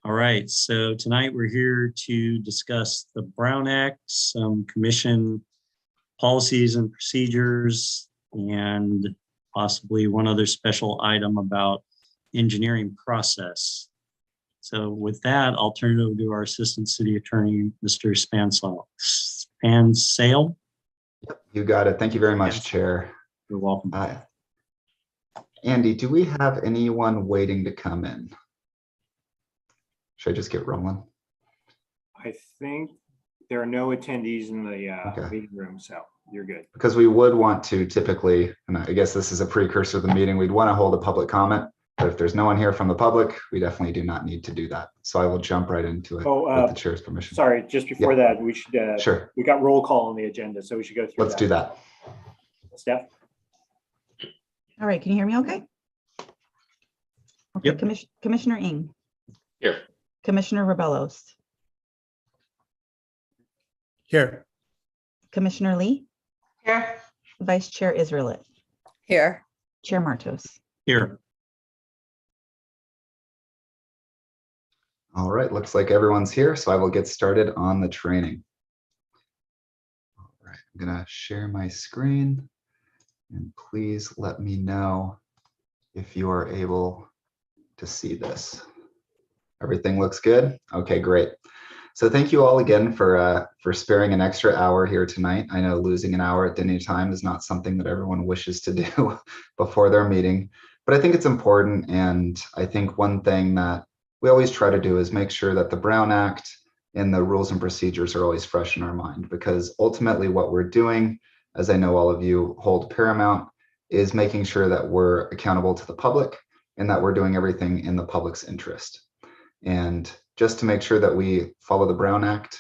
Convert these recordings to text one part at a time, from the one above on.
All right, so tonight we're here to discuss the Brown Act, some commission policies and procedures, and possibly one other special item about engineering process. So with that, I'll turn it over to our Assistant City Attorney, Mr. Spansale. Yep, you got it. Thank you very much, Chair. You're welcome. Andy, do we have anyone waiting to come in? Should I just get rolling? I think there are no attendees in the meeting room, so you're good. Because we would want to typically, and I guess this is a precursor to the meeting, we'd want to hold a public comment. But if there's no one here from the public, we definitely do not need to do that. So I will jump right into it with the chair's permission. Sorry, just before that, we should, sure. We got roll call on the agenda, so we should go through Let's do that. Steph? All right, can you hear me okay? Okay, yep. Commissioner Ng. Here. Commissioner Rebellos. Here. Commissioner Lee. Here. Vice Chair Israelit. Here. Chair Martos. Here. All right, looks like everyone's here, so I will get started on the training. All right, I'm gonna share my screen, and please let me know if you are able to see this. Everything looks good? Okay, great. So thank you all again for sparing an extra hour here tonight. I know losing an hour at dinner time is not something that everyone wishes to do before their meeting, but I think it's important. And I think one thing that we always try to do is make sure that the Brown Act and the rules and procedures are always fresh in our mind, because ultimately what we're doing, as I know all of you hold paramount, is making sure that we're accountable to the public and that we're doing everything in the public's interest. And just to make sure that we follow the Brown Act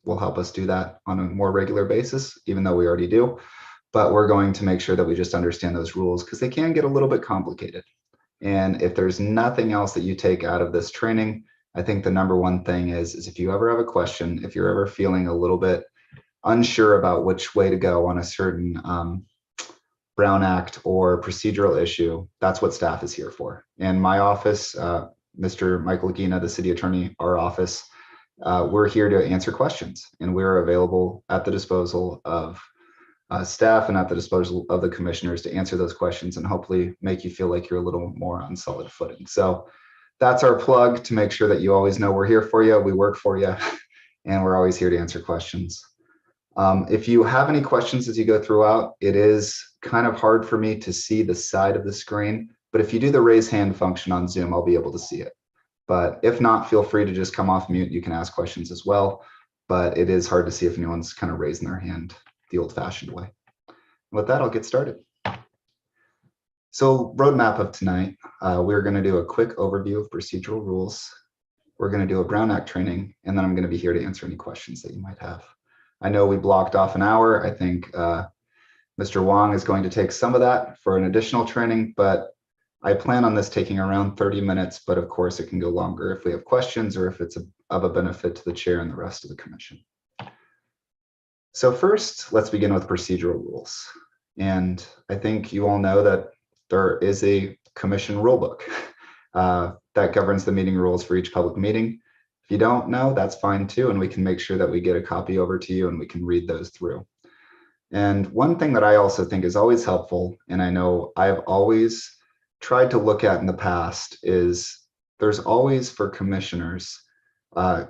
will help us do that on a more regular basis, even though we already do. But we're going to make sure that we just understand those rules, because they can get a little bit complicated. And if there's nothing else that you take out of this training, I think the number one thing is if you ever have a question, if you're ever feeling a little bit unsure about which way to go on a certain Brown Act or procedural issue, that's what staff is here for. And my office, Mr. Michael Gina, the city attorney, our office, we're here to answer questions, and we're available at the disposal of staff and at the disposal of the commissioners to answer those questions and hopefully make you feel like you're a little more on solid footing. So that's our plug, to make sure that you always know we're here for you, we work for you, and we're always here to answer questions. If you have any questions as you go throughout, it is kind of hard for me to see the side of the screen, but if you do the raise hand function on Zoom, I'll be able to see it. But if not, feel free to just come off mute. You can ask questions as well, but it is hard to see if anyone's kind of raising their hand the old-fashioned way. With that, I'll get started. So roadmap of tonight, we're going to do a quick overview of procedural rules. We're going to do a Brown Act training, and then I'm going to be here to answer any questions that you might have. I know we blocked off an hour. I think Mr. Wong is going to take some of that for an additional training, but I plan on this taking around 30 minutes, but of course it can go longer if we have questions or if it's of a benefit to the chair and the rest of the commission. So first, let's begin with procedural rules. And I think you all know that there is a commission rulebook that governs the meeting rules for each public meeting. If you don't know, that's fine too, and we can make sure that we get a copy over to you and we can read those through. And one thing that I also think is always helpful, and I know I've always tried to look at in the past, is there's always for commissioners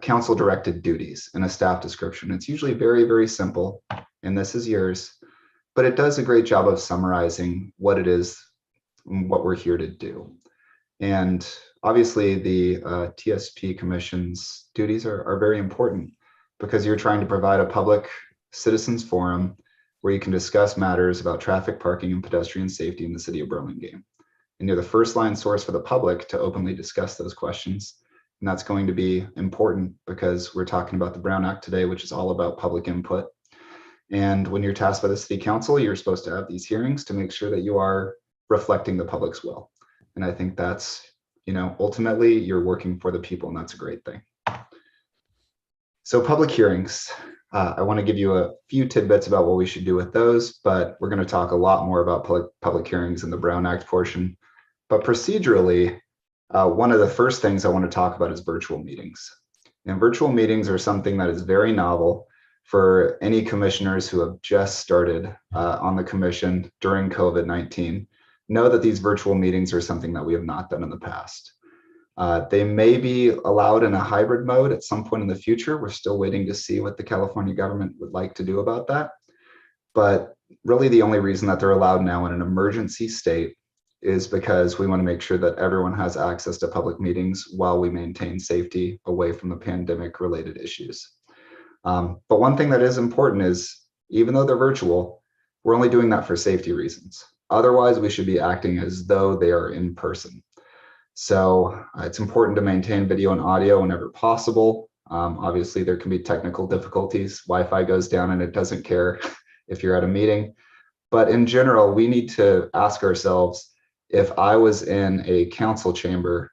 council directed duties in a staff description. It's usually very, very simple, and this is yours, but it does a great job of summarizing what it is, what we're here to do. And obviously the TSP Commission's duties are very important, because you're trying to provide a public citizens forum where you can discuss matters about traffic, parking, and pedestrian safety in the city of Burlingame. And you're the first line source for the public to openly discuss those questions. And that's going to be important because we're talking about the Brown Act today, which is all about public input. And when you're tasked by the city council, you're supposed to have these hearings to make sure that you are reflecting the public's will. And I think that's, ultimately you're working for the people, and that's a great thing. So public hearings, I want to give you a few tidbits about what we should do with those, but we're going to talk a lot more about public hearings in the Brown Act portion. But procedurally, One of the first things I want to talk about is virtual meetings. And virtual meetings are something that is very novel for any commissioners who have just started on the commission during COVID-19. Know that these virtual meetings are something that we have not done in the past. They may be allowed in a hybrid mode at some point in the future. We're still waiting to see what the California government would like to do about that. But really the only reason that they're allowed now in an emergency state is because we want to make sure that everyone has access to public meetings while we maintain safety away from the pandemic related issues. But one thing that is important is, even though they're virtual, we're only doing that for safety reasons. Otherwise, we should be acting as though they are in person. So it's important to maintain video and audio whenever possible. Obviously, there can be technical difficulties. Wi-Fi goes down and it doesn't care if you're at a meeting. But in general, we need to ask ourselves, if I was in a council chamber,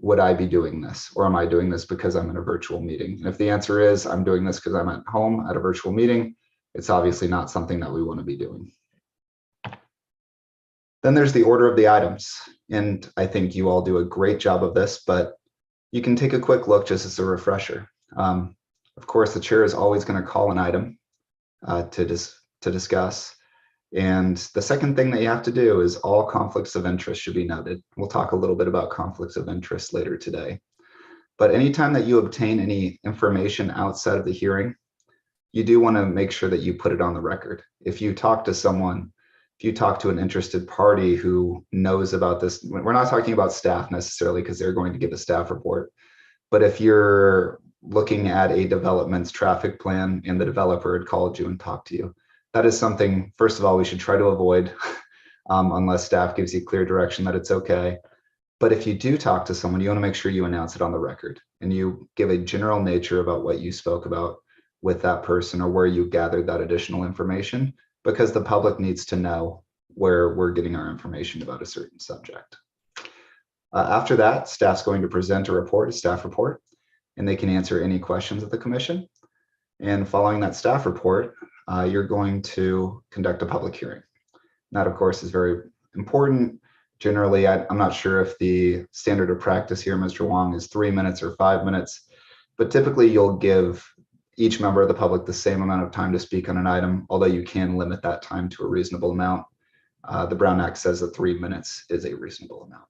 would I be doing this? Or am I doing this because I'm in a virtual meeting? And if the answer is I'm doing this because I'm at home at a virtual meeting, it's obviously not something that we want to be doing. Then there's the order of the items. And I think you all do a great job of this, but you can take a quick look just as a refresher. Of course, the chair is always going to call an item to discuss. And the second thing that you have to do is all conflicts of interest should be noted. We'll talk a little bit about conflicts of interest later today. But anytime that you obtain any information outside of the hearing, you do want to make sure that you put it on the record. If you talk to someone, if you talk to an interested party who knows about this, we're not talking about staff necessarily because they're going to give a staff report. But if you're looking at a development's traffic plan and the developer had called you and talked to you, that is something, first of all, we should try to avoid unless staff gives you clear direction that it's okay. But if you do talk to someone, you want to make sure you announce it on the record and you give a general nature about what you spoke about with that person or where you gathered that additional information, because the public needs to know where we're getting our information about a certain subject. After that, staff's going to present a report, a staff report, and they can answer any questions of the commission. And following that staff report, you're going to conduct a public hearing. That, of course, is very important. Generally, I'm not sure if the standard of practice here, Mr. Wong, is 3 minutes or 5 minutes, but typically you'll give each member of the public the same amount of time to speak on an item, although you can limit that time to a reasonable amount. The Brown Act says that 3 minutes is a reasonable amount.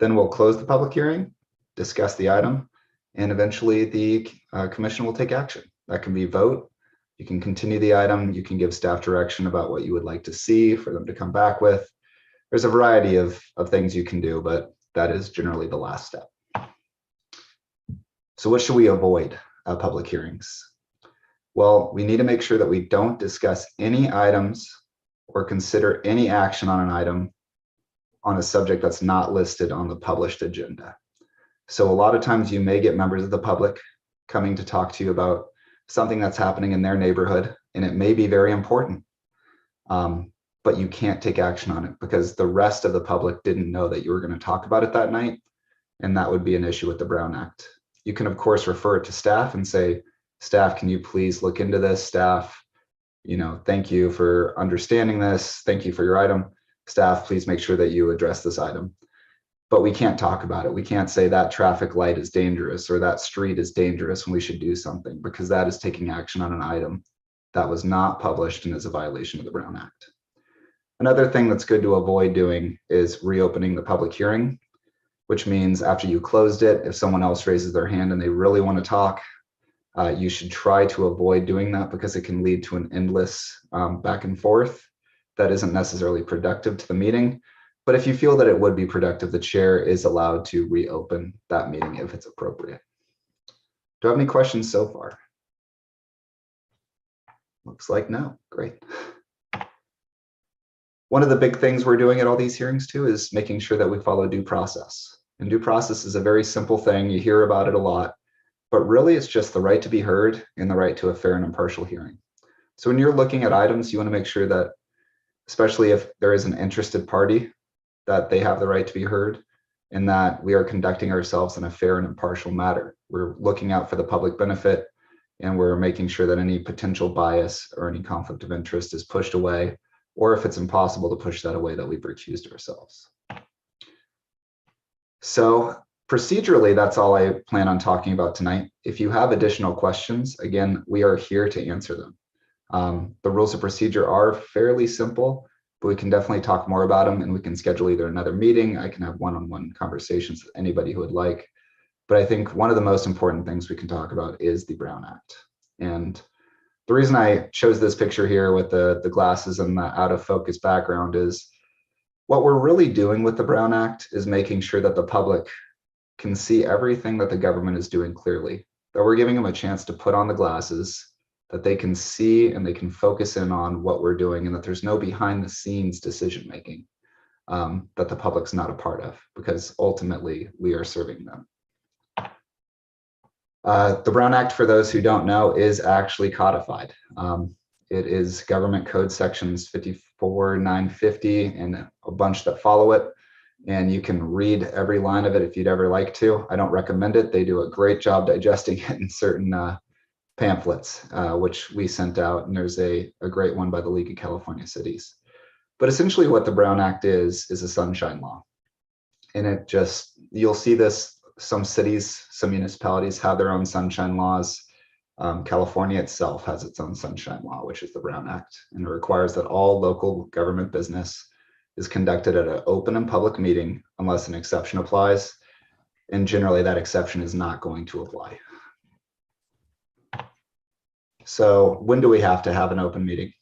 Then we'll close the public hearing, discuss the item, and eventually the commission will take action. That can be vote. You can continue the item. You can give staff direction about what you would like to see for them to come back with. There's a variety of things you can do, but that is generally the last step. So what should we avoid at public hearings? Well, we need to make sure that we don't discuss any items or consider any action on an item on a subject that's not listed on the published agenda. So a lot of times you may get members of the public coming to talk to you about something that's happening in their neighborhood, and it may be very important, but you can't take action on it because the rest of the public didn't know that you were going to talk about it that night, and that would be an issue with the Brown Act. You can, of course, refer it to staff and say, staff, can you please look into this? Staff, thank you for understanding this. Thank you for your item. Staff, please make sure that you address this item. But we can't talk about it. We can't say that traffic light is dangerous or that street is dangerous and we should do something, because that is taking action on an item that was not published and is a violation of the Brown Act. Another thing that's good to avoid doing is reopening the public hearing, which means after you closed it, if someone else raises their hand and they really want to talk, you should try to avoid doing that because it can lead to an endless back and forth that isn't necessarily productive to the meeting. But if you feel that it would be productive, the chair is allowed to reopen that meeting if it's appropriate. Do I have any questions so far? Looks like no. Great. One of the big things we're doing at all these hearings too is making sure that we follow due process. And due process is a very simple thing. You hear about it a lot, but really it's just the right to be heard and the right to a fair and impartial hearing. So when you're looking at items, you want to make sure that, especially if there is an interested party, that they have the right to be heard and that we are conducting ourselves in a fair and impartial manner. We're looking out for the public benefit and we're making sure that any potential bias or any conflict of interest is pushed away, or if it's impossible to push that away, that we've recused ourselves. So procedurally, that's all I plan on talking about tonight. If you have additional questions, again, we are here to answer them. The rules of procedure are fairly simple, but we can definitely talk more about them, and we can schedule either another meeting. I can have one-on-one conversations with anybody who would like. But I think one of the most important things we can talk about is the Brown Act. And the reason I chose this picture here with the glasses and the out of focus background is what we're really doing with the Brown Act is making sure that the public can see everything that the government is doing clearly, that we're giving them a chance to put on the glasses, that they can see and they can focus in on what we're doing, and that there's no behind the scenes decision making that the public's not a part of, because ultimately we are serving them. The Brown Act, for those who don't know, is actually codified. It is Government Code Sections 54,950 and a bunch that follow it. And you can read every line of it if you'd ever like to. I don't recommend it. They do a great job digesting it in certain pamphlets, which we sent out. And there's a great one by the League of California Cities. But essentially what the Brown Act is a sunshine law. And it just, you'll see this. Some cities, some municipalities have their own sunshine laws. California itself has its own sunshine law, which is the Brown Act, and it requires that all local government business is conducted at an open and public meeting unless an exception applies. And generally that exception is not going to apply. So when do we have to have an open meeting?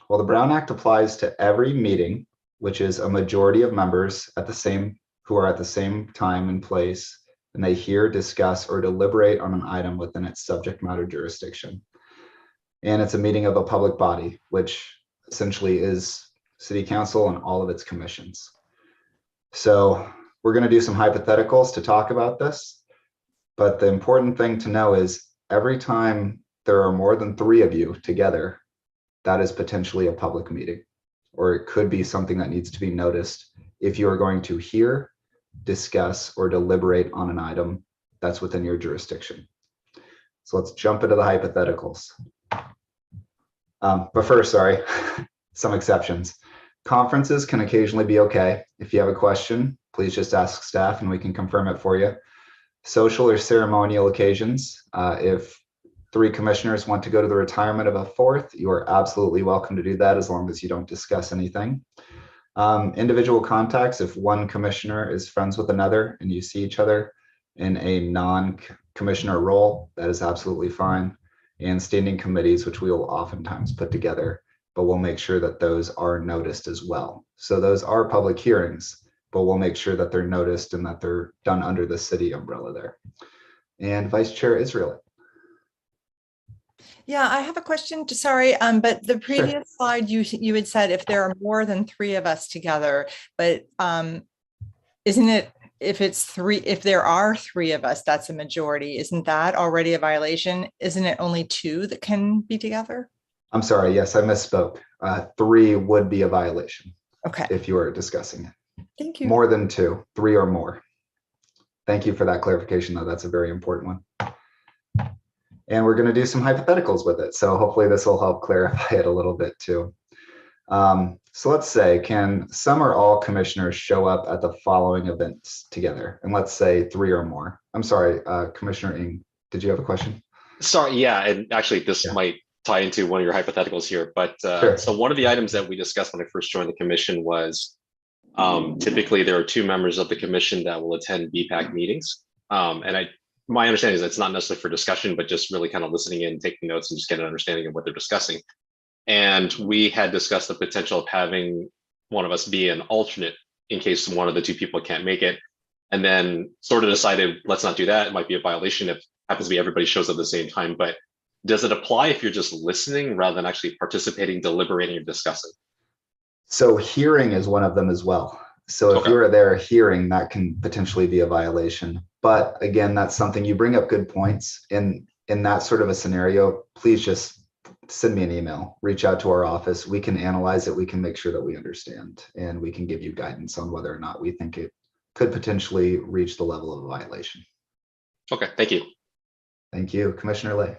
Well, the Brown Act applies to every meeting, which is a majority of members who are at the same time and place, and they hear, discuss, or deliberate on an item within its subject matter jurisdiction. And it's a meeting of a public body, which essentially is City Council and all of its commissions. So we're going to do some hypotheticals to talk about this. But the important thing to know is every time there are more than 3 of you together, that is potentially a public meeting, or it could be something that needs to be noticed if you are going to hear, discuss, or deliberate on an item that's within your jurisdiction. So let's jump into the hypotheticals. But first, sorry, some exceptions. Conferences can occasionally be okay. If you have a question, please just ask staff and we can confirm it for you. Social or ceremonial occasions, if 3 commissioners want to go to the retirement of a 4th, you are absolutely welcome to do that as long as you don't discuss anything. Individual contacts, if one commissioner is friends with another and you see each other in a non-commissioner role, that is absolutely fine. And standing committees, which we will oftentimes put together, but we'll make sure that those are noticed as well. So those are public hearings, but we'll make sure that they're noticed and that they're done under the city umbrella there. And Vice Chair Israel. Yeah, I have a question. Sorry, but the previous slide you had said if there are more than 3 of us together, but isn't it if there are 3 of us, that's a majority? Isn't that already a violation? Isn't it only 2 that can be together? I'm sorry. Yes, I misspoke. 3 would be a violation. Okay. If you are discussing it. Thank you. More than 2, 3 or more. Thank you for that clarification, though. That's a very important one. And we're going to do some hypotheticals with it. So hopefully this will help clarify it a little bit too. So let's say, can some or all commissioners show up at the following events together? And let's say 3 or more. I'm sorry, Commissioner Ng, did you have a question? Sorry, yeah, and actually this might tie into one of your hypotheticals here, but Sure. So one of the items that we discussed when I first joined the commission was typically there are 2 members of the commission that will attend BPAC meetings. And my understanding is it's not necessarily for discussion, but just really kind of listening in, taking notes, and just get an understanding of what they're discussing. And we had discussed the potential of having one of us be an alternate in case one of the 2 people can't make it. And then sort of decided, let's not do that. It might be a violation if it happens to be everybody shows up at the same time. But does it apply if you're just listening rather than actually participating, deliberating, or discussing? So hearing is one of them as well. So if you're there hearing, that can potentially be a violation. But again, that's something, you bring up good points. In that sort of a scenario, please just send me an email, reach out to our office. We can analyze it. We can make sure that we understand, and we can give you guidance on whether or not we think it could potentially reach the level of a violation. Okay, thank you. Thank you. Commissioner Lay.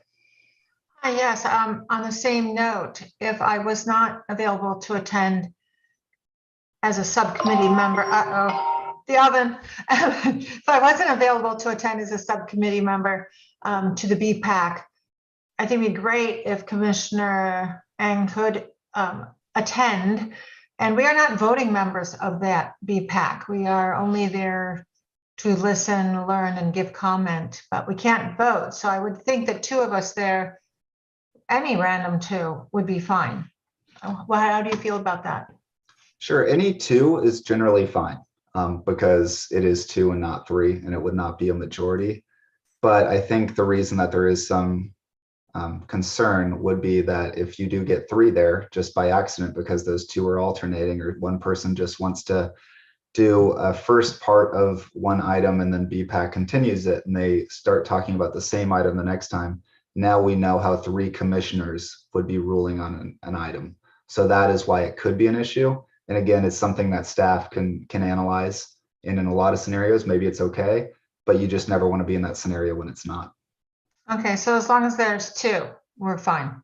Hi, yes, on the same note, if I was not available to attend as a subcommittee member, the oven. So I wasn't available to attend as a subcommittee member to the BPAC. I think it'd be great if Commissioner Ang could attend. And we are not voting members of that BPAC. We are only there to listen, learn, and give comment, but we can't vote. So I would think that two of us there, any random two, would be fine. Well, how do you feel about that? Sure, any two is generally fine because it is two and not three, and it would not be a majority. But I think the reason that there is some concern would be that if you do get three there just by accident because those two are alternating, or one person just wants to do a first part of one item and then BPAC continues it and they start talking about the same item the next time, now we know how three commissioners would be ruling on an item. So that is why it could be an issue. And again, it's something that staff can analyze. And in a lot of scenarios, maybe it's okay, but you just never want to be in that scenario when it's not. Okay, so as long as there's two, we're fine.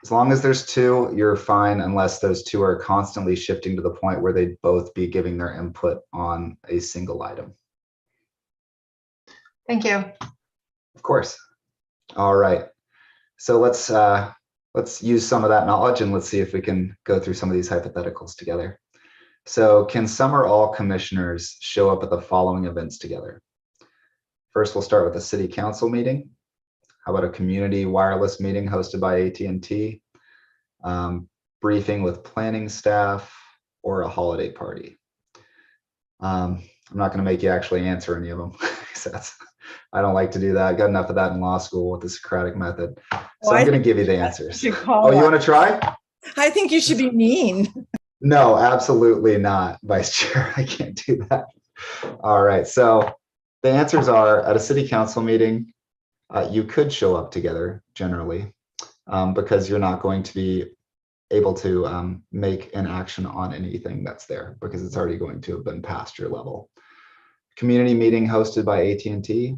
As long as there's two, you're fine, unless those two are constantly shifting to the point where they'd both be giving their input on a single item. Thank you. Of course. All right. So let's use some of that knowledge and let's see if we can go through some of these hypotheticals together. So can some or all commissioners show up at the following events together? First, we'll start with a city council meeting. How about a community wireless meeting hosted by AT&T, briefing with planning staff, or a holiday party? I'm not going to make you actually answer any of them. I don't like to do that. I got enough of that in law school with the Socratic method. So I'm going to give you the answers. Oh, you want to try? I think you should be mean. No, absolutely not, Vice Chair. I can't do that. All right. So the answers are at a city council meeting, you could show up together generally because you're not going to be able to make an action on anything that's there because it's already going to have been past your level. Community meeting hosted by AT&T,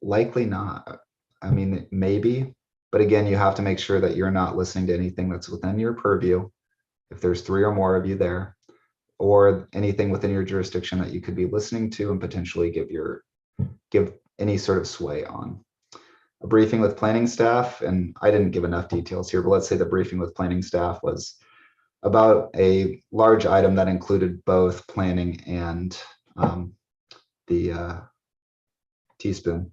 likely not. I mean, maybe, but again, you have to make sure that you're not listening to anything that's within your purview. If there's three or more of you there, or anything within your jurisdiction that you could be listening to and potentially give any sort of sway on. A briefing with planning staff, and I didn't give enough details here, but let's say the briefing with planning staff was about a large item that included both planning and the teaspoon,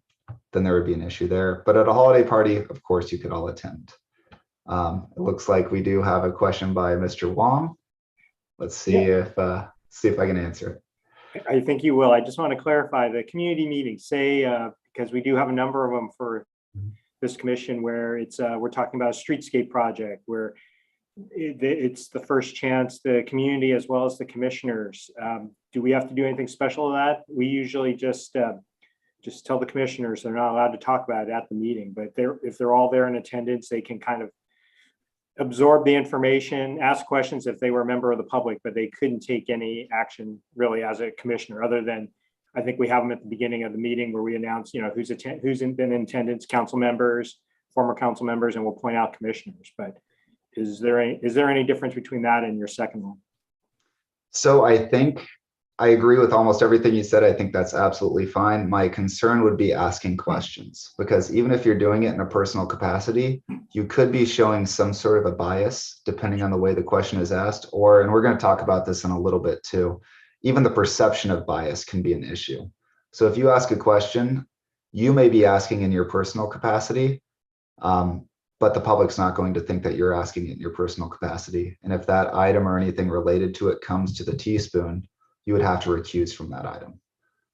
then there would be an issue there. But at a holiday party, of course, you could all attend. It looks like we do have a question by Mr. Wong. Let's see if I can answer it. I think you will. I just want to clarify the community meeting, say, because we do have a number of them for this commission where it's we're talking about a streetscape project where it's the first chance the community as well as the commissioners. Do we have to do anything special to that? We usually just tell the commissioners they're not allowed to talk about it at the meeting, but if they're all there in attendance, they can kind of absorb the information, ask questions if they were a member of the public, but they couldn't take any action really as a commissioner other than, I think we have them at the beginning of the meeting where we announce, who's been in attendance, council members, former council members, and we'll point out commissioners. But is there any difference between that and your second one? So I think I agree with almost everything you said. I think that's absolutely fine. My concern would be asking questions, because even if you're doing it in a personal capacity, you could be showing some sort of a bias depending on the way the question is asked, and we're going to talk about this in a little bit too. Even the perception of bias can be an issue. So if you ask a question, you may be asking in your personal capacity, but the public's not going to think that you're asking it in your personal capacity. And if that item or anything related to it comes to the teaspoon, you would have to recuse from that item.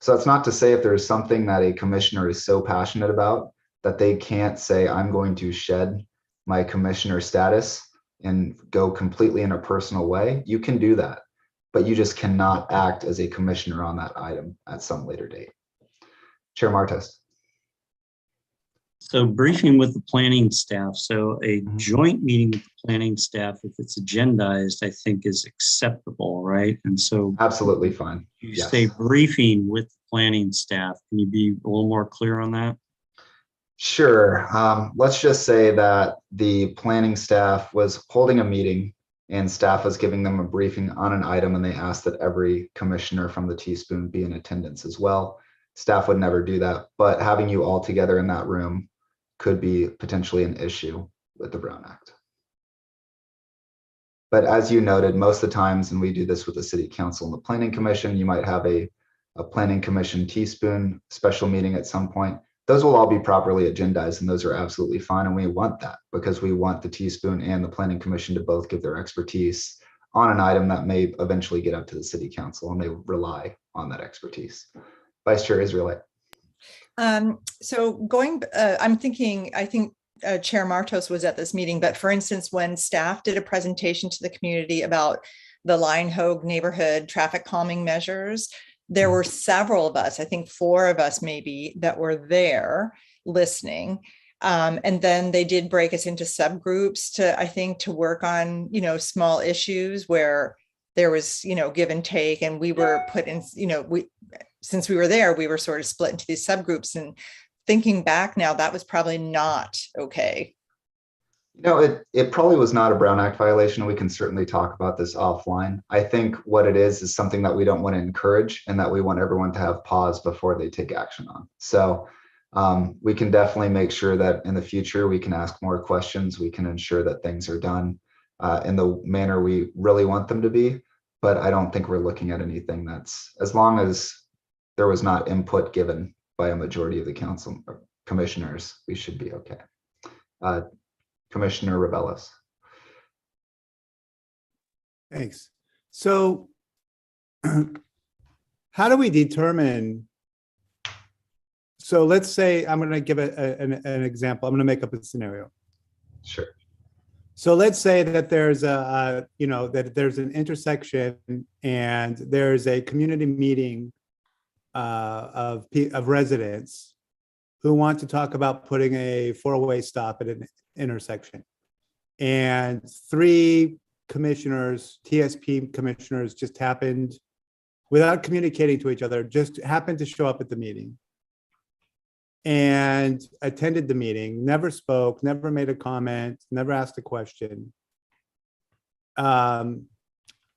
So that's not to say if there's something that a commissioner is so passionate about that they can't say, I'm going to shed my commissioner status and go completely in a personal way. You can do that, but you just cannot act as a commissioner on that item at some later date. Chair Martos. So briefing with the planning staff. So a joint meeting with the planning staff, if it's agendized, I think is acceptable, right? And so absolutely fine. You say briefing with the planning staff. Can you be a little more clear on that? Sure. Let's just say that the planning staff was holding a meeting and staff was giving them a briefing on an item, and they asked that every commissioner from the teaspoon be in attendance as well. Staff would never do that, but having you all together in that room could be potentially an issue with the Brown Act. But as you noted, most of the times, and we do this with the City Council and the Planning Commission, you might have a Planning Commission teaspoon special meeting at some point. Those will all be properly agendized, and those are absolutely fine. And we want that because we want the teaspoon and the Planning Commission to both give their expertise on an item that may eventually get up to the City Council, and they rely on that expertise. Vice Chair Israelite. So I'm thinking, I think Chair Martos was at this meeting, but for instance, when staff did a presentation to the community about the Lion Hogue neighborhood traffic calming measures, there were several of us, I think 4 of us maybe, that were there listening. And then they did break us into subgroups to work on, small issues where there was, give and take, and we were put in, since we were there, we were sort of split into these subgroups. And thinking back now, that was probably not okay. It probably was not a Brown Act violation. We can certainly talk about this offline. I think what it is something that we don't want to encourage, and that we want everyone to have pause before they take action on. So we can definitely make sure that in the future we can ask more questions. We can ensure that things are done in the manner we really want them to be. But I don't think we're looking at anything that's, as long as there was not input given by a majority of the council commissioners, we should be okay. Commissioner Rebellos. Thanks. So how do we determine, so let's say, I'm going to give an example. I'm going to make up a scenario. Sure. So let's say that there's that there's an intersection and there's a community meeting of residents who want to talk about putting a 4-way stop at an intersection. And 3 commissioners, TSP commissioners, just happened, without communicating to each other, just happened to show up at the meeting and attended the meeting, never spoke, never made a comment, never asked a question. And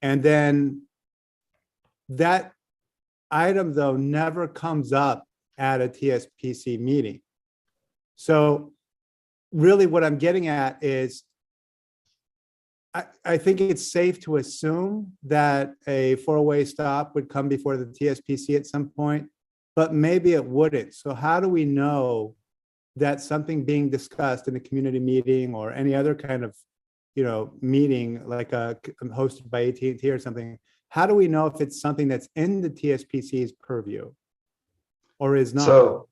then that item, though, never comes up at a TSPC meeting. So really what I'm getting at is, I think it's safe to assume that a 4-way stop would come before the TSPC at some point, but maybe it wouldn't. So how do we know that something being discussed in a community meeting or any other kind of, meeting like hosted by AT&T or something? How do we know if it's something that's in the TSPC's purview or is not? So,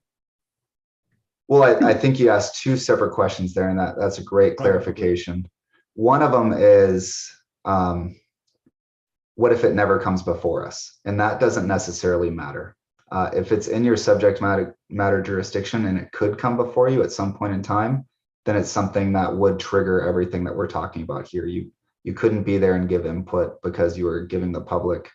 well, I think you asked 2 separate questions there, and that's a great clarification. One of them is, what if it never comes before us? And that doesn't necessarily matter. If it's in your subject matter jurisdiction and it could come before you at some point in time, then it's something that would trigger everything that we're talking about here. You couldn't be there and give input because you were giving the public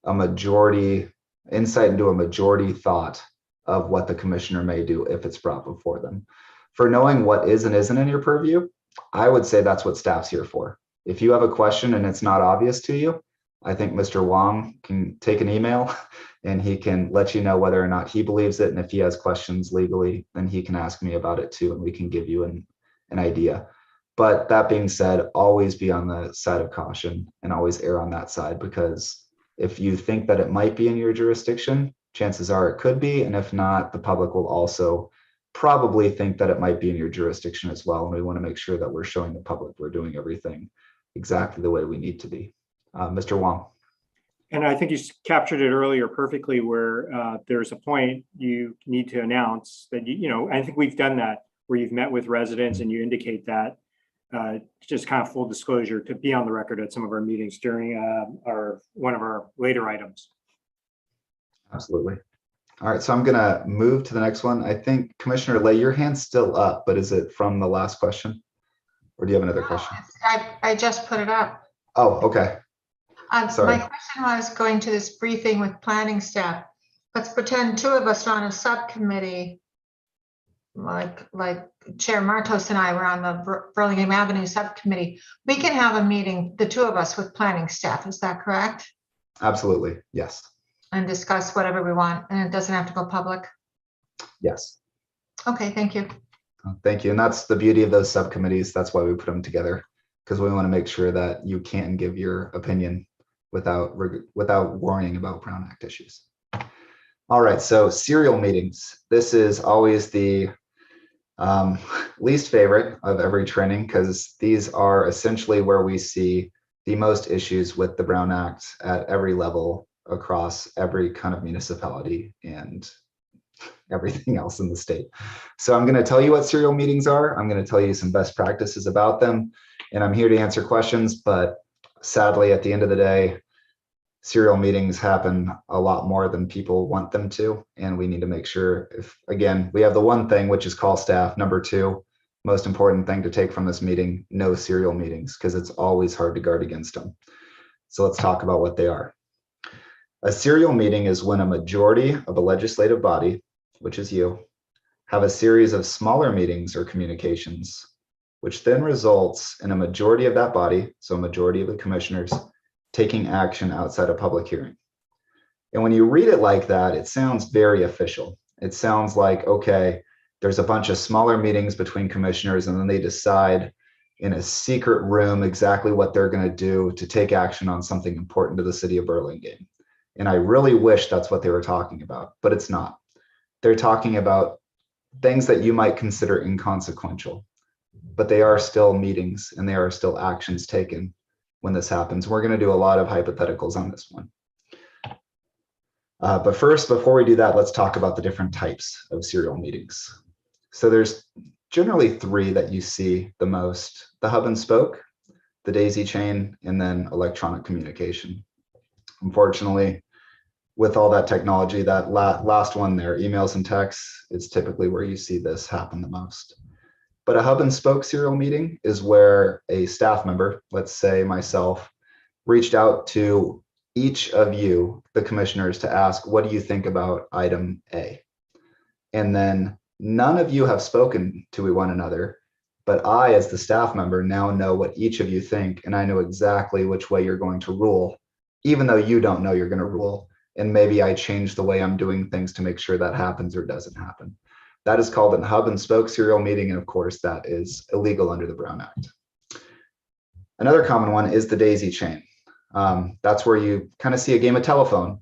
a majority insight into a majority thought of what the commissioner may do if it's brought before them. For knowing what is and isn't in your purview, I would say that's what staff's here for. If you have a question and it's not obvious to you, I think Mr. Wong can take an email and he can let you know whether or not he believes it. And if he has questions legally, then he can ask me about it too, and we can give you an idea. But that being said, always be on the side of caution and always err on that side, because if you think that it might be in your jurisdiction, chances are it could be. And if not, the public will also probably think that it might be in your jurisdiction as well. And we want to make sure that we're showing the public we're doing everything exactly the way we need to be. Mr. Wong. And I think you captured it earlier perfectly, where there's a point you need to announce that, I think we've done that, where you've met with residents and you indicate that, just kind of full disclosure, to be on the record at some of our meetings during one of our later items. Absolutely. All right, so I'm going to move to the next one. I think Commissioner Lay, your hand's still up, but is it from the last question? Or do you have another question? I just put it up. Oh, okay. Sorry. My question was going to this briefing with planning staff. Let's pretend 2 of us are on a subcommittee like Chair Martos and I were on the Burlingame Avenue Subcommittee, we can have a meeting, the two of us with planning staff, is that correct? Absolutely, yes, And discuss whatever we want, and it doesn't have to go public? yes. Okay, thank you. Thank you. And that's the beauty of those subcommittees. That's why we put them together, because we want to make sure that you can give your opinion without worrying about Brown Act issues. All right, so serial meetings. This is always the least favorite of every training, because these are essentially where we see the most issues with the Brown Act at every level across every kind of municipality and everything else in the state. So I'm going to tell you what serial meetings are. I'm going to tell you some best practices about them, and I'm here to answer questions. But sadly, at the end of the day, serial meetings happen a lot more than people want them to. And we need to make sure, if again, we have the one thing, which is call staff. Number two, most important thing to take from this meeting, no serial meetings, because it's always hard to guard against them. So let's talk about what they are. A serial meeting is when a majority of a legislative body, which is you, have a series of smaller meetings or communications, which then results in a majority of that body, so a majority of the commissioners, taking action outside a public hearing. And when you read it like that, it sounds very official. It sounds like, okay, there's a bunch of smaller meetings between commissioners, and then they decide in a secret room exactly what they're going to do to take action on something important to the city of Burlingame. And I really wish that's what they were talking about, but it's not. They're talking about things that you might consider inconsequential, but they are still meetings and they are still actions taken when this happens. We're going to do a lot of hypotheticals on this one. But first, before we do that, let's talk about the different types of serial meetings. So there's generally three that you see the most: the hub and spoke, the daisy chain, and then electronic communication. Unfortunately, with all that technology, that last one there, emails and texts, it's typically where you see this happen the most. But a hub and spoke serial meeting is where a staff member, let's say myself, reached out to each of you, the commissioners, to ask, what do you think about item A? And then none of you have spoken to one another, but I, as the staff member, now know what each of you think, and I know exactly which way you're going to rule, even though you don't know you're going to rule. And maybe I change the way I'm doing things to make sure that happens or doesn't happen. That is called a hub and spoke serial meeting. And of course, that is illegal under the Brown Act. Another common one is the daisy chain. That's where you kind of see a game of telephone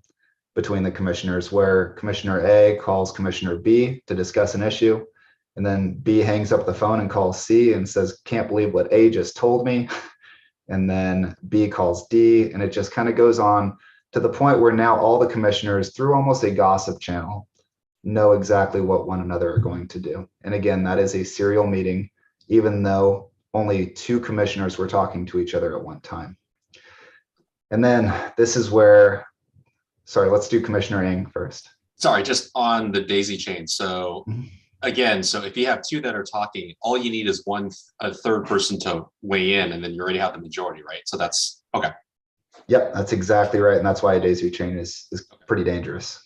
between the commissioners, where Commissioner A calls Commissioner B to discuss an issue. And then B hangs up the phone and calls C and says, can't believe what A just told me. And then B calls D, and it just kind of goes on to the point where now all the commissioners, through almost a gossip channel, know exactly what one another are going to do. And again, that is a serial meeting, even though only two commissioners were talking to each other at one time. And then this is where, sorry, let's do Commissioner Ng first. Sorry, just on the daisy chain. So again, so if you have two that are talking, all you need is a third person to weigh in, and then you already have the majority, right? So that's okay. Yep, that's exactly right. And that's why a daisy chain is pretty dangerous.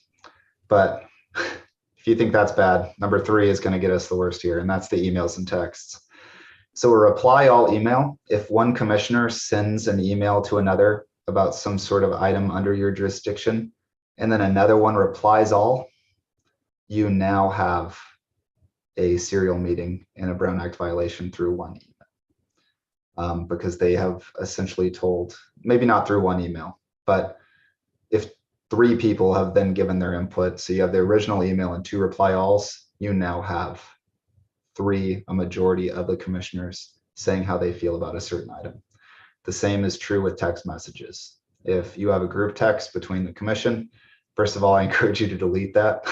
But if you think that's bad, number three is going to get us the worst here, and that's the emails and texts. So a reply all email, if one commissioner sends an email to another about some sort of item under your jurisdiction, and then another one replies all, you now have a serial meeting and a Brown Act violation through one email. Because they have essentially told, maybe not through one email, but if three people have then given their input, so you have the original email and two reply alls, you now have a majority of the commissioners saying how they feel about a certain item. The same is true with text messages. If you have a group text between the commission, first of all, I encourage you to delete that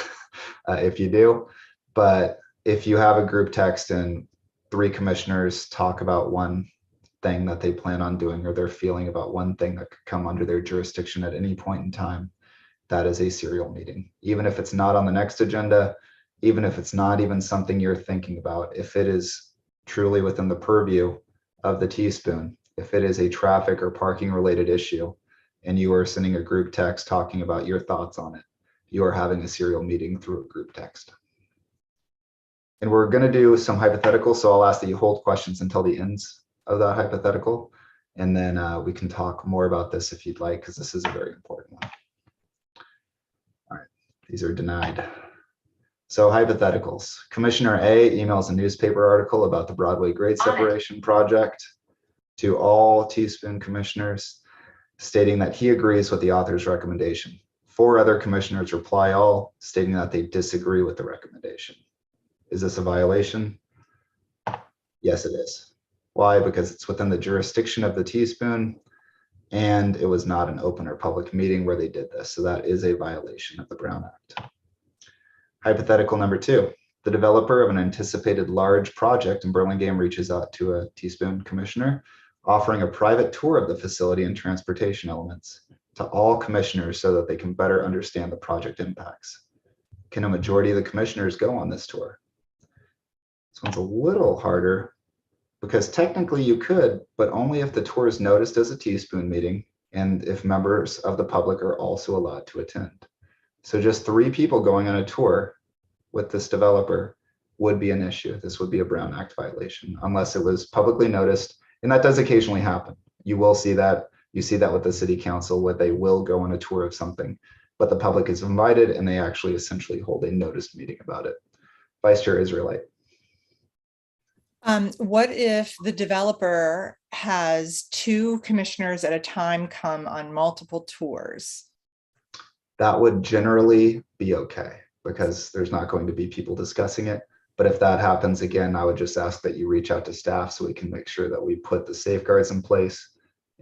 if you do. But if you have a group text and three commissioners talk about one thing that they plan on doing, or they're feeling about one thing that could come under their jurisdiction at any point in time, that is a serial meeting. Even if it's not on the next agenda, even if it's not even something you're thinking about, if it is truly within the purview of the teaspoon, if it is a traffic or parking related issue, and you are sending a group text talking about your thoughts on it, you are having a serial meeting through a group text. And we're going to do some hypotheticals, so I'll ask that you hold questions until the ends of that hypothetical, and then we can talk more about this if you'd like, because this is a very important one. All right, these are denied. So hypotheticals. Commissioner A emails a newspaper article about the Broadway Grade Separation project to all Teaspoon commissioners, stating that he agrees with the author's recommendation. 4 other commissioners reply all, stating that they disagree with the recommendation. Is this a violation? Yes, it is. Why? Because it's within the jurisdiction of the Teaspoon, and it was not an open or public meeting where they did this. So that is a violation of the Brown Act. Hypothetical number 2. The developer of an anticipated large project in Burlingame reaches out to a Teaspoon commissioner, offering a private tour of the facility and transportation elements to all commissioners so that they can better understand the project impacts. Can a majority of the commissioners go on this tour? This one's a little harder because technically you could, but only if the tour is noticed as a Teaspoon meeting and if members of the public are also allowed to attend. So just 3 people going on a tour with this developer would be an issue. This would be a Brown Act violation unless it was publicly noticed. And that does occasionally happen. You will see that. You see that with the city council where they will go on a tour of something, but the public is invited and they actually essentially hold a noticed meeting about it. Vice Chair Israelite. What if the developer has 2 commissioners at a time come on multiple tours? That would generally be okay because there's not going to be people discussing it. But if that happens again, I would just ask that you reach out to staff so we can make sure that we put the safeguards in place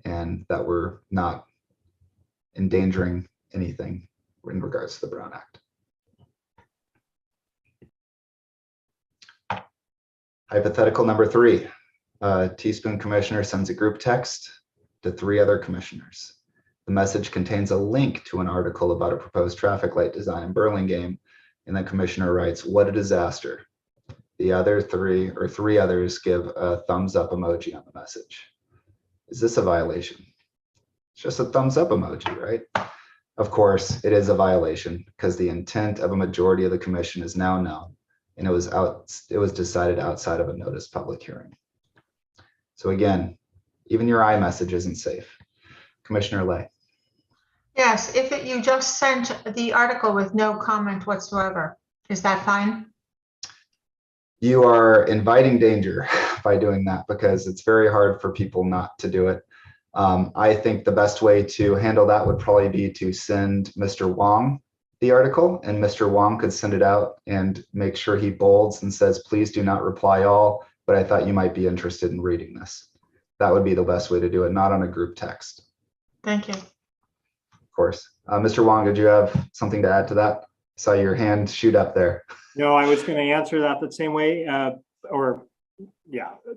and that we're not endangering anything in regards to the Brown Act. Hypothetical number 3, Teaspoon commissioner sends a group text to 3 other commissioners. The message contains a link to an article about a proposed traffic light design in Burlingame, and the commissioner writes, "What a disaster." The other 3 others give a thumbs up emoji on the message. Is this a violation? It's just a thumbs up emoji, right? Of course, it is a violation because the intent of a majority of the commission is now known. And it was decided outside of a noticed public hearing. So again, even your iMessage isn't safe. Commissioner Lay. Yes, if you just sent the article with no comment whatsoever, is that fine? You are inviting danger by doing that because it's very hard for people not to do it. I think the best way to handle that would probably be to send Mr. Wong the article, and Mr. Wong could send it out and make sure he bolds and says, "Please do not reply all, but I thought you might be interested in reading this." That would be the best way to do it, not on a group text. Thank you. Of course. Mr. Wong, did you have something to add to that? Saw your hand shoot up there. No, I was going to answer that the same way,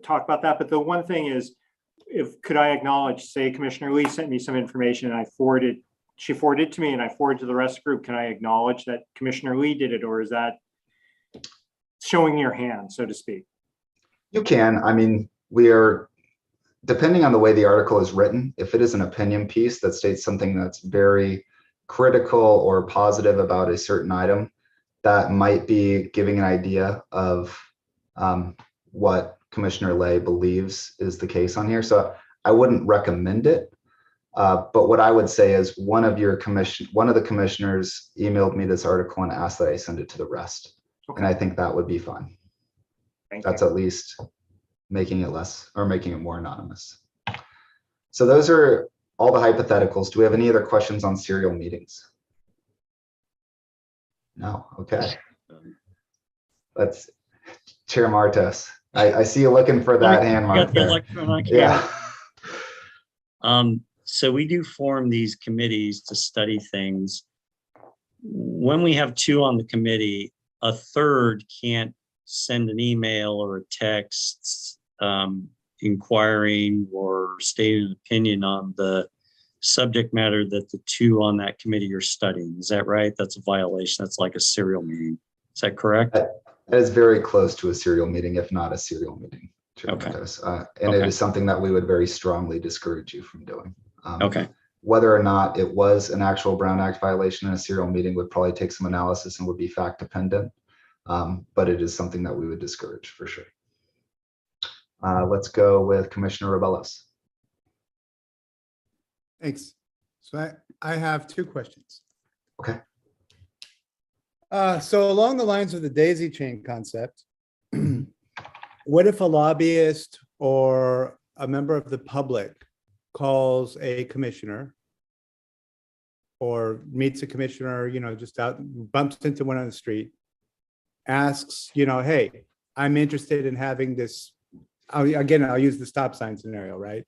talk about that. But the one thing is, could I acknowledge, say Commissioner Lee sent me some information and she forwarded it to me and I forwarded to the rest of the group. Can I acknowledge that Commissioner Lee did it, or is that showing your hand, so to speak? You can. I mean, we are, depending on the way the article is written, if it is an opinion piece that states something that's very critical or positive about a certain item, that might be giving an idea of what Commissioner Lay believes is the case on here. So I wouldn't recommend it. But what I would say is one of the commissioners emailed me this article and asked that I send it to the rest. Okay. And I think that would be fine. That's at least making it less or making it more anonymous. So those are all the hypotheticals. Do we have any other questions on serial meetings? No. Okay. Let's Chair Martos. I see you looking for that hand mark there. Yeah. So we do form these committees to study things. When we have 2 on the committee, a third can't send an email or a text inquiring or stating an opinion on the subject matter that the 2 on that committee are studying. Is that right? That's a violation. That's like a serial meeting. Is that correct? That is very close to a serial meeting, if not a serial meeting. Okay. It is something that we would very strongly discourage you from doing. Okay. Whether or not it was an actual Brown Act violation in a serial meeting would probably take some analysis and would be fact dependent. but it is something that we would discourage for sure. Let's go with Commissioner Rebellos. Thanks. So I have two questions. Okay. So along the lines of the daisy chain concept, what if a lobbyist or a member of the public calls a commissioner or meets a commissioner, just out, bumps into one on the street, asks, hey, I'm interested in having this, I'll use the stop sign scenario, right?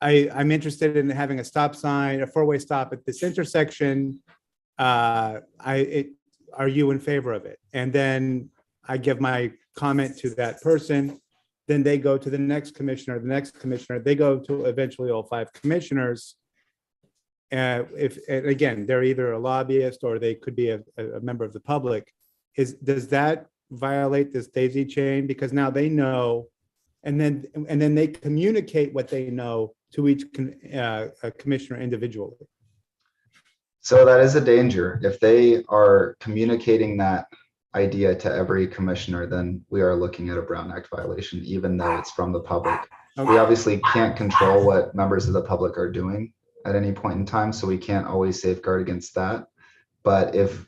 I'm interested in having a stop sign, a four-way stop at this intersection. Are you in favor of it? And then I give my comment to that person. Then they go to the next commissioner, they go to eventually all 5 commissioners. And again, they're either a lobbyist or they could be a member of the public. Does that violate this daisy chain? Because now they know, and then they communicate what they know to each commissioner individually. So that is a danger. If they are communicating that idea to every commissioner, then we are looking at a Brown Act violation, even though it's from the public. Okay. We obviously can't control what members of the public are doing at any point in time, so we can't always safeguard against that. But if,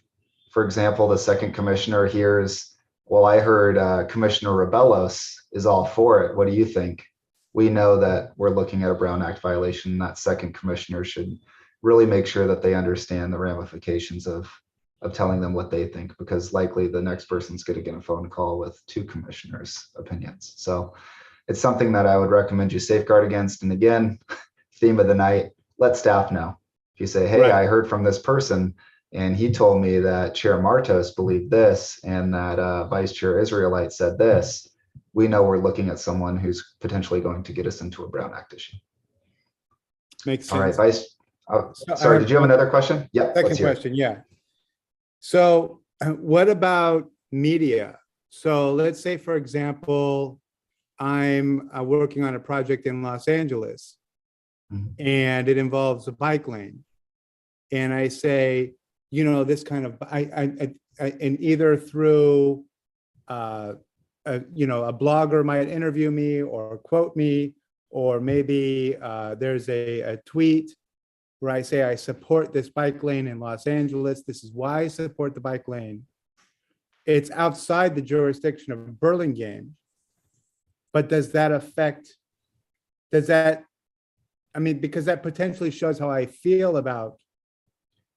for example, the second commissioner hears, well, I heard Commissioner Rebellos is all for it, what do you think? We know that we're looking at a Brown Act violation. That second commissioner should really make sure that they understand the ramifications of telling them what they think, because likely the next person's going to get a phone call with 2 commissioners' opinions. So it's something that I would recommend you safeguard against. And again, theme of the night, let staff know. If you say, hey, Right. I heard from this person and he told me that Chair Martos believed this and that Vice Chair Israelite said this, we know we're looking at someone who's potentially going to get us into a Brown Act issue. Makes sense. All right, Vice. Oh, So I sorry, have did you have another question? Yeah. Second question, yeah. So what about media? So let's say, for example, I'm working on a project in Los Angeles and it involves a bike lane. And I say, this kind of, and either through, a blogger might interview me or quote me, or maybe there's a tweet where I say, I support this bike lane in Los Angeles. This is why I support the bike lane. It's outside the jurisdiction of Burlingame. But does that affect, because that potentially shows how I feel about.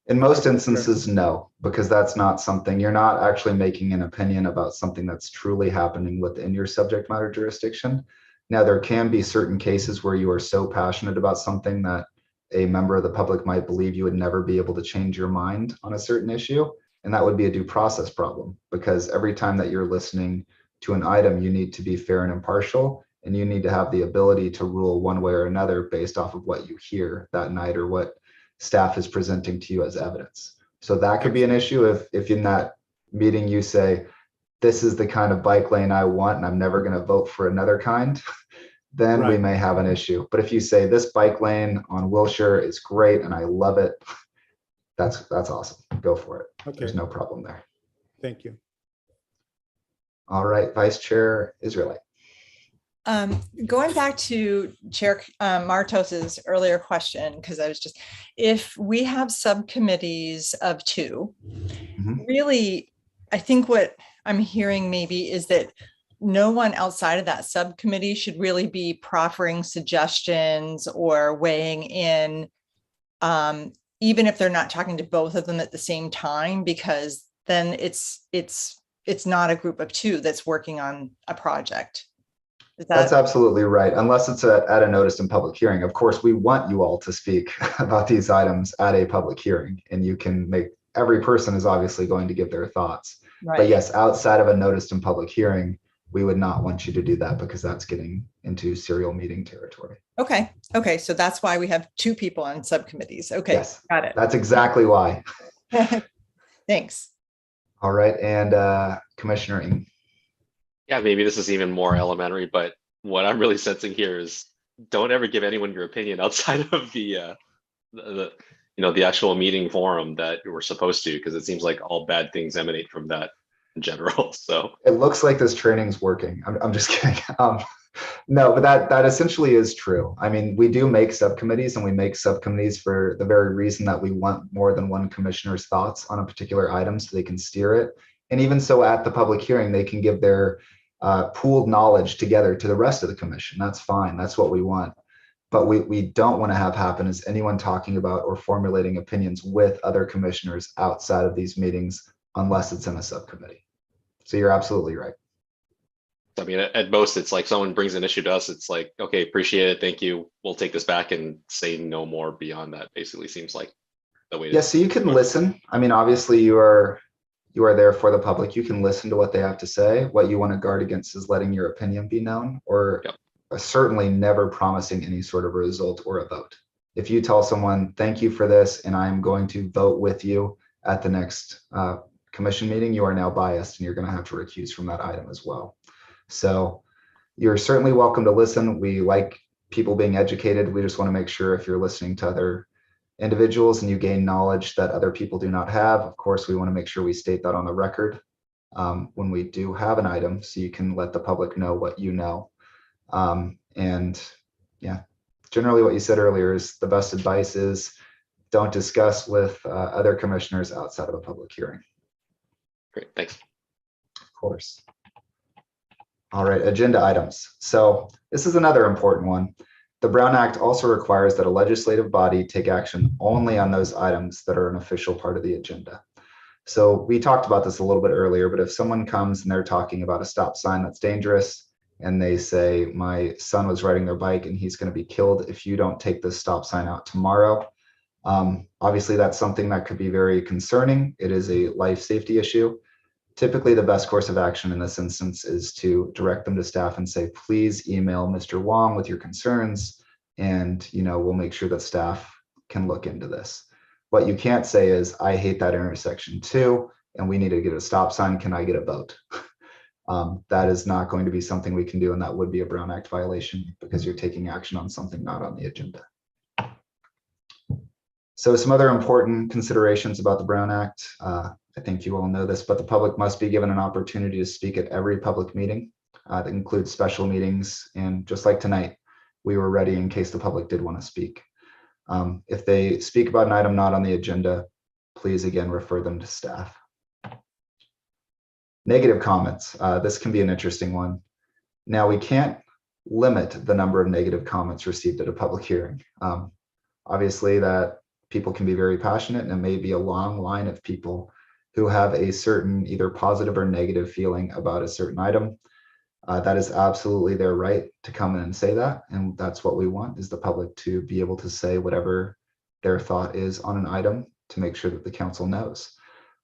In most instances, no, because that's not something, you're not actually making an opinion about something that's truly happening within your subject matter jurisdiction. Now, there can be certain cases where you are so passionate about something that a member of the public might believe you would never be able to change your mind on a certain issue. And that would be a due process problem, because every time that you're listening to an item, you need to be fair and impartial, and you need to have the ability to rule one way or another based off of what you hear that night or what staff is presenting to you as evidence. So that could be an issue if in that meeting you say, this is the kind of bike lane I want and I'm never going to vote for another kind, then we may have an issue. But if you say this bike lane on Wilshire is great and I love it, that's awesome. Go for it. Okay. There's no problem there. Thank you. All right, Vice Chair Israelite. Going back to Chair Martos's earlier question, because if we have subcommittees of 2, really, I think what I'm hearing maybe is that no one outside of that subcommittee should really be proffering suggestions or weighing in, even if they're not talking to both of them at the same time, because then it's not a group of 2 that's working on a project. That's absolutely right. Unless it's at a notice and public hearing. Of course, we want you all to speak about these items at a public hearing, and you can make, every person is obviously going to give their thoughts. Right. But yes, outside of a notice and public hearing, we would not want you to do that, because that's getting into serial meeting territory. Okay. So that's why we have 2 people on subcommittees. Okay. Yes, got it. That's exactly why. Thanks. All right, and Commissioner Ng. Yeah, maybe this is even more elementary, but what I'm really sensing here is don't ever give anyone your opinion outside of the actual meeting forum that we're supposed to, because it seems like all bad things emanate from that in general. So It looks like this training's working. I'm just kidding. No, but that essentially is true. I mean, we do make subcommittees, and we make subcommittees for the very reason that we want more than one commissioner's thoughts on a particular item so they can steer it. And even so, at the public hearing, they can give their pooled knowledge together to the rest of the commission. That's fine. That's what we want. But we don't want to have happen is anyone talking about or formulating opinions with other commissioners outside of these meetings unless it's in a subcommittee. So you're absolutely right. I mean, at most, it's like someone brings an issue to us. It's like, okay, appreciate it. Thank you. We'll take this back and say no more beyond that. Basically seems like the way. Yeah, so you can listen. I mean, obviously you are there for the public. You can listen to what they have to say. What you want to guard against is letting your opinion be known, or certainly never promising any sort of result or a vote. If you tell someone, thank you for this, and I'm going to vote with you at the next commission meeting, you are now biased and you're going to have to recuse from that item as well. So you're certainly welcome to listen. We like people being educated. We just want to make sure if you're listening to other individuals and you gain knowledge that other people do not have, of course, we want to make sure we state that on the record when we do have an item, so you can let the public know what you know. And yeah, generally what you said earlier is the best advice is don't discuss with other commissioners outside of a public hearing. Great, thanks. Of course. All right, agenda items. So this is another important one. The Brown Act also requires that a legislative body take action only on those items that are an official part of the agenda. So we talked about this a little bit earlier, but if someone comes and they're talking about a stop sign that's dangerous, and they say, my son was riding their bike and he's going to be killed if you don't take this stop sign out tomorrow. Obviously, that's something that could be very concerning. It is a life safety issue. Typically, the best course of action in this instance is to direct them to staff and say, please email Mr. Wong with your concerns, and we'll make sure that staff can look into this. What you can't say is, I hate that intersection too, and we need to get a stop sign. Can I get a vote? That is not going to be something we can do, and that would be a Brown Act violation because you're taking action on something not on the agenda. So some other important considerations about the Brown Act. I think you all know this, but the public must be given an opportunity to speak at every public meeting. That includes special meetings, and just like tonight, we were ready in case the public did want to speak. If they speak about an item not on the agenda, please again refer them to staff. Negative comments. This can be an interesting one. Now, we can't limit the number of negative comments received at a public hearing. Obviously, that people can be very passionate, and it may be a long line of people who have a certain either positive or negative feeling about a certain item. That is absolutely their right to come in and say that. And that's what we want, is the public to be able to say whatever their thought is on an item to make sure that the council knows.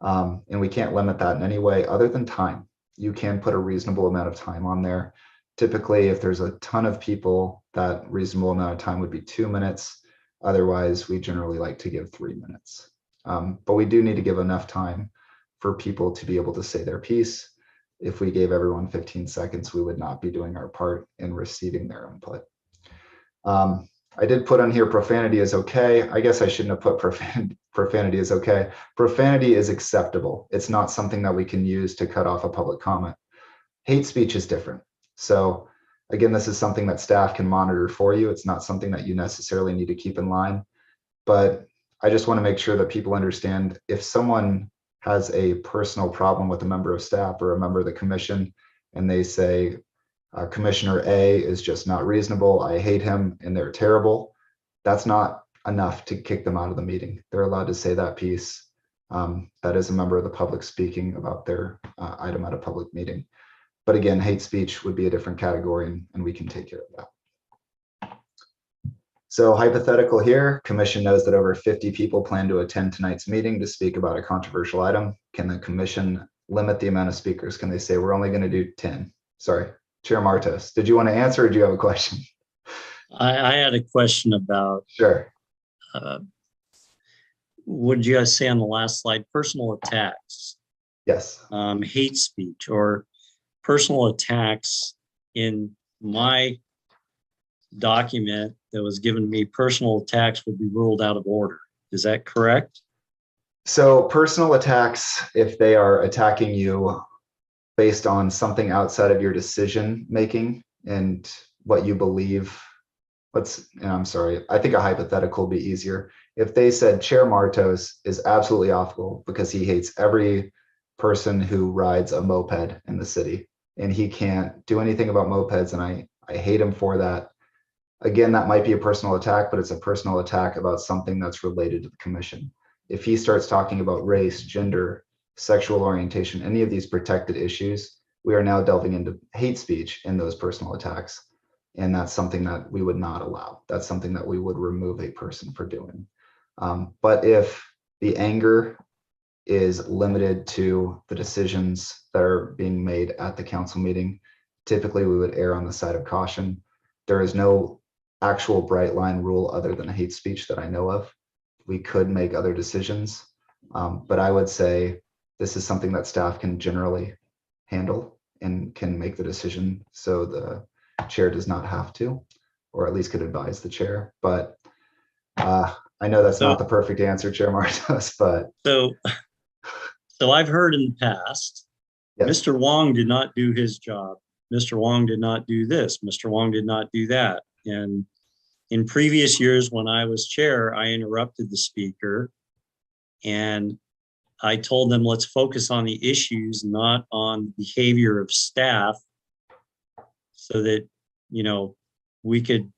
And we can't limit that in any way other than time. You can put a reasonable amount of time on there. Typically, if there's a ton of people, that reasonable amount of time would be 2 minutes. Otherwise, we generally like to give 3 minutes. But we do need to give enough time for people to be able to say their piece. If we gave everyone 15 seconds, we would not be doing our part in receiving their input. I did put on here profanity is okay. I guess I shouldn't have put profanity is okay. Profanity is acceptable. It's not something that we can use to cut off a public comment. Hate speech is different. So again, this is something that staff can monitor for you. It's not something that you necessarily need to keep in line. But I just want to make sure that people understand, if someone has a personal problem with a member of staff or a member of the commission, and they say, Commissioner A is just not reasonable, I hate him, and they're terrible, that's not enough to kick them out of the meeting. They're allowed to say that piece. That is a member of the public speaking about their item at a public meeting. But again, hate speech would be a different category, and we can take care of that. So hypothetical here, commission knows that over 50 people plan to attend tonight's meeting to speak about a controversial item. Can the commission limit the amount of speakers? Can they say, we're only going to do 10? Sorry, Chair Martos, did you want to answer, or do you have a question? I had a question about, Sure. what did you guys say on the last slide? Personal attacks, Yes. hate speech, or personal attacks. In my document that was given to me, personal attacks would be ruled out of order. Is that correct? So personal attacks, if they are attacking you based on something outside of your decision making and what you believe. And I'm sorry, I think a hypothetical would be easier. If they said Chair Martos is absolutely awful because he hates every person who rides a moped in the city and he can't do anything about mopeds, and I hate him for that. Again, that might be a personal attack, but it's a personal attack about something that's related to the commission. If he starts talking about race, gender, sexual orientation, any of these protected issues, we are now delving into hate speech in those personal attacks. And that's something that we would not allow. That's something that we would remove a person for doing. But if the anger is limited to the decisions that are being made at the council meeting, typically we would err on the side of caution. There is no actual bright line rule other than hate speech that I know of. We could make other decisions, but I would say this is something that staff can generally handle and can make the decision, so the chair does not have to, or at least could advise the chair. But I know that's not the perfect answer, Chair Martos, but. So I've heard in the past, Yes. Mr. Wong did not do his job. Mr. Wong did not do this. Mr. Wong did not do that. And in previous years, when I was chair, I interrupted the speaker and I told them, let's focus on the issues, not on behavior of staff, so that, you know, we could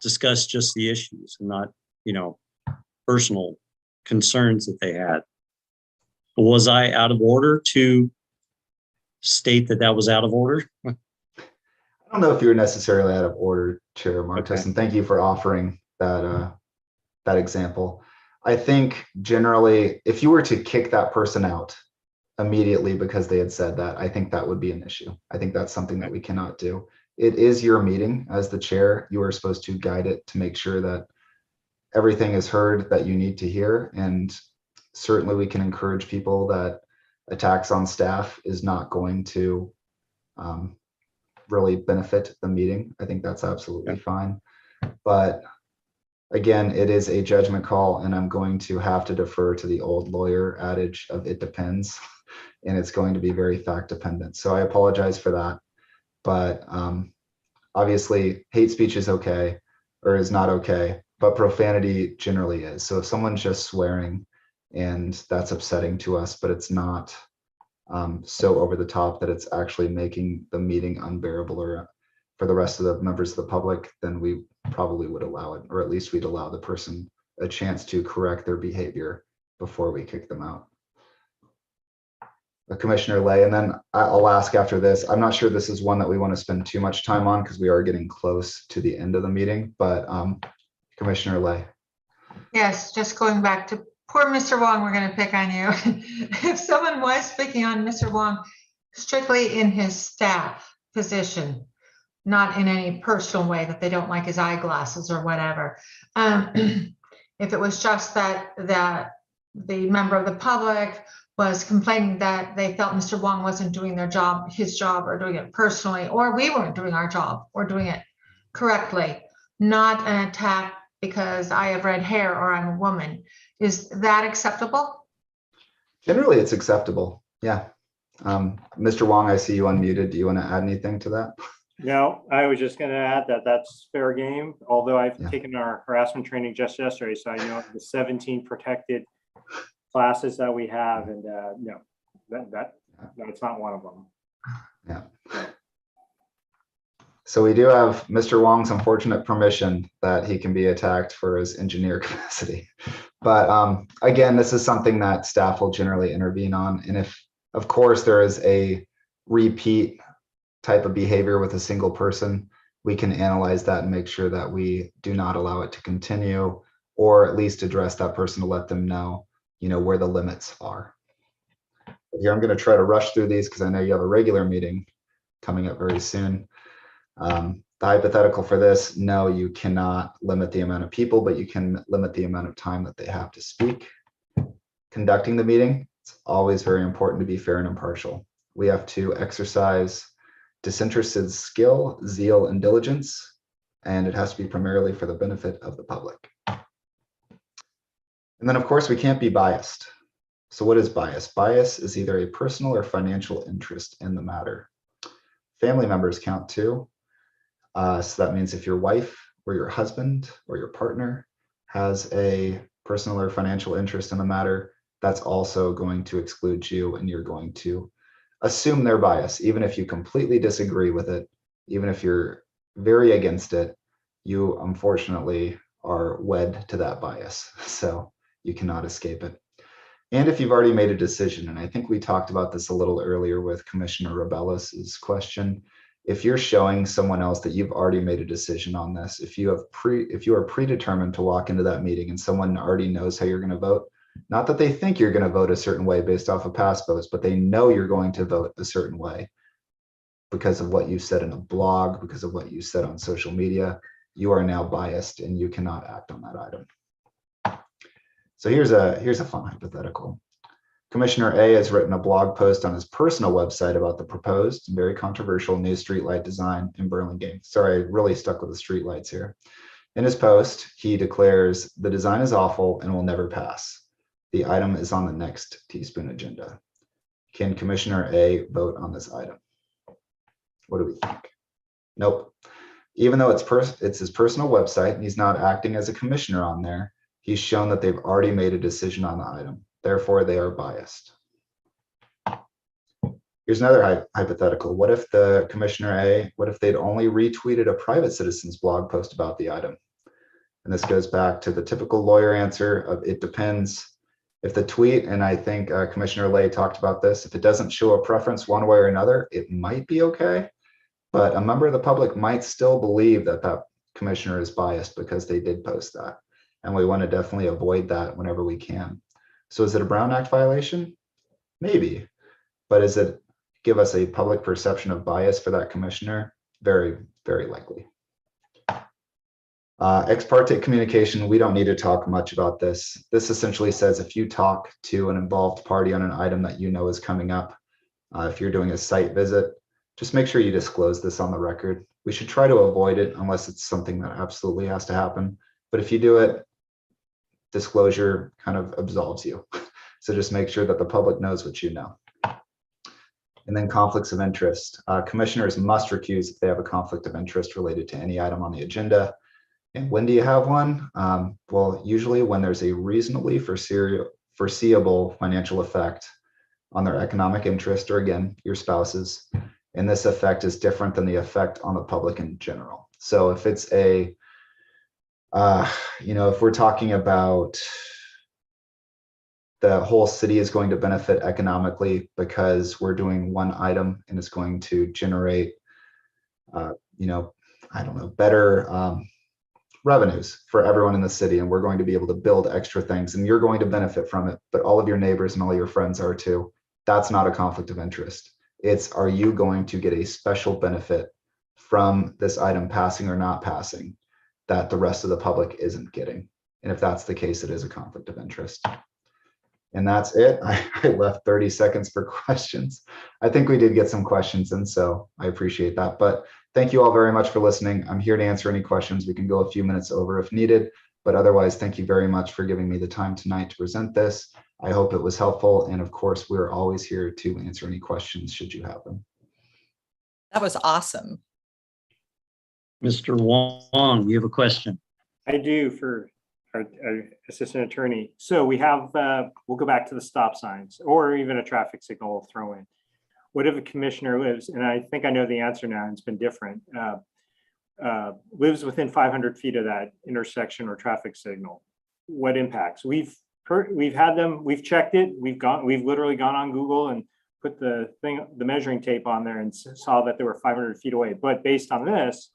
discuss just the issues and not, you know, personal concerns that they had. Was I out of order to state that that was out of order? I don't know if you're necessarily out of order, Chair Martos, Okay. and thank you for offering that that example. I think generally, if you were to kick that person out immediately because they had said that, I think that would be an issue. I think that's something that we cannot do. It is your meeting as the chair. You are supposed to guide it to make sure that everything is heard that you need to hear. And certainly we can encourage people that attacks on staff is not going to really benefit the meeting. I think that's absolutely fine. But again, it is a judgment call, and I'm going to have to defer to the old lawyer adage of it depends, and it's going to be very fact dependent. So I apologize for that. But obviously hate speech is okay, or is not okay, but profanity generally is. So if someone's just swearing and that's upsetting to us, but it's not so over the top that it's actually making the meeting unbearable or for the rest of the members of the public, then we probably would allow it, or at least we'd allow the person a chance to correct their behavior before we kick them out. Commissioner Lay, and then I'll ask after this. I'm not sure this is one that we want to spend too much time on because we are getting close to the end of the meeting, but Commissioner Lay. Yes, just going back to poor Mr. Wong, we're going to pick on you. If someone was picking on Mr. Wong strictly in his staff position, not in any personal way that they don't like his eyeglasses or whatever. If it was just that the member of the public was complaining that they felt Mr. Wong wasn't doing his job, or doing it personally, or we weren't doing our job or doing it correctly, not an attack because I have red hair or I'm a woman. Is that acceptable? Generally, it's acceptable. Yeah. Mr. Wong, I see you unmuted. Do you want to add anything to that? No, I was just going to add that that's fair game, although I've taken our harassment training just yesterday, so I know the 17 protected classes that we have, and no, that's not one of them. Yeah. So we do have Mr. Wong's unfortunate permission that he can be attacked for his engineer capacity. But again, this is something that staff will generally intervene on. And if, of course, there is a repeat type of behavior with a single person, we can analyze that and make sure that we do not allow it to continue, or at least address that person to let them know, you know, where the limits are. But here, I'm going to try to rush through these because I know you have a regular meeting coming up very soon. The hypothetical for this, no, you cannot limit the amount of people, but you can limit the amount of time that they have to speak. Conducting the meeting, it's always very important to be fair and impartial. We have to exercise disinterested skill, zeal, and diligence, and it has to be primarily for the benefit of the public. And then, of course, we can't be biased. So what is bias? Bias is either a personal or financial interest in the matter. Family members count too. So that means if your wife or your husband or your partner has a personal or financial interest in the matter, that's also going to exclude you, and you're going to assume their bias. Even if you completely disagree with it, even if you're very against it, you unfortunately are wed to that bias. So you cannot escape it. And if you've already made a decision, and I think we talked about this a little earlier with Commissioner Rebellus's question, if you're showing someone else that you've already made a decision on this, if you are predetermined to walk into that meeting and someone already knows how you're going to vote, not that they think you're going to vote a certain way based off of past votes, but they know you're going to vote a certain way because of what you said in a blog, because of what you said on social media, you are now biased and you cannot act on that item. So here's a fun hypothetical. Commissioner A has written a blog post on his personal website about the proposed and very controversial new streetlight design in Burlingame. Sorry, I really stuck with the streetlights here. In his post, he declares the design is awful and will never pass. The item is on the next teaspoon agenda. Can Commissioner A vote on this item? What do we think? Nope. Even though it's his personal website and he's not acting as a commissioner on there, he's shown that they've already made a decision on the item. Therefore, they are biased. Here's another hypothetical. What if the Commissioner A, what if they'd only retweeted a private citizen's blog post about the item? And this goes back to the typical lawyer answer of it depends. If the tweet, and I think Commissioner Lay talked about this, if it doesn't show a preference one way or another, it might be okay. But a member of the public might still believe that that commissioner is biased because they did post that. And we want to definitely avoid that whenever we can. So is it a Brown Act violation? Maybe. But does it give us a public perception of bias for that commissioner? Very, very likely. Ex parte communication, we don't need to talk much about this. This essentially says if you talk to an involved party on an item that you know is coming up, if you're doing a site visit, just make sure you disclose this on the record. We should try to avoid it unless it's something that absolutely has to happen. But if you do it, disclosure kind of absolves you. So just make sure that the public knows what you know. And then conflicts of interest. Commissioners must recuse if they have a conflict of interest related to any item on the agenda. And when do you have one? Well, usually when there's a reasonably foreseeable financial effect on their economic interest, or again, your spouse's. And this effect is different than the effect on the public in general. So if it's a, if we're talking about the whole city is going to benefit economically because we're doing one item and it's going to generate, better revenues for everyone in the city, and we're going to be able to build extra things and you're going to benefit from it, but all of your neighbors and all your friends are too. That's not a conflict of interest. It's, are you going to get a special benefit from this item passing or not passing that the rest of the public isn't getting? And if that's the case, it is a conflict of interest. And that's it. I left 30 seconds for questions. I think we did get some questions, and so I appreciate that. But thank you all very much for listening. I'm here to answer any questions. We can go a few minutes over if needed, but otherwise, thank you very much for giving me the time tonight to present this. I hope it was helpful. And of course, we're always here to answer any questions should you have them. That was awesome. Mr. Wong, you have a question? I do, for our assistant attorney. So we have, we'll go back to the stop signs or even a traffic signal we'll throw in. What if a commissioner lives, and I think I know the answer now, and it's been different, lives within 500 feet of that intersection or traffic signal? What impacts? We've had them, we've checked it, we've literally gone on Google and put the measuring tape on there and saw that they were 500 feet away. But based on this,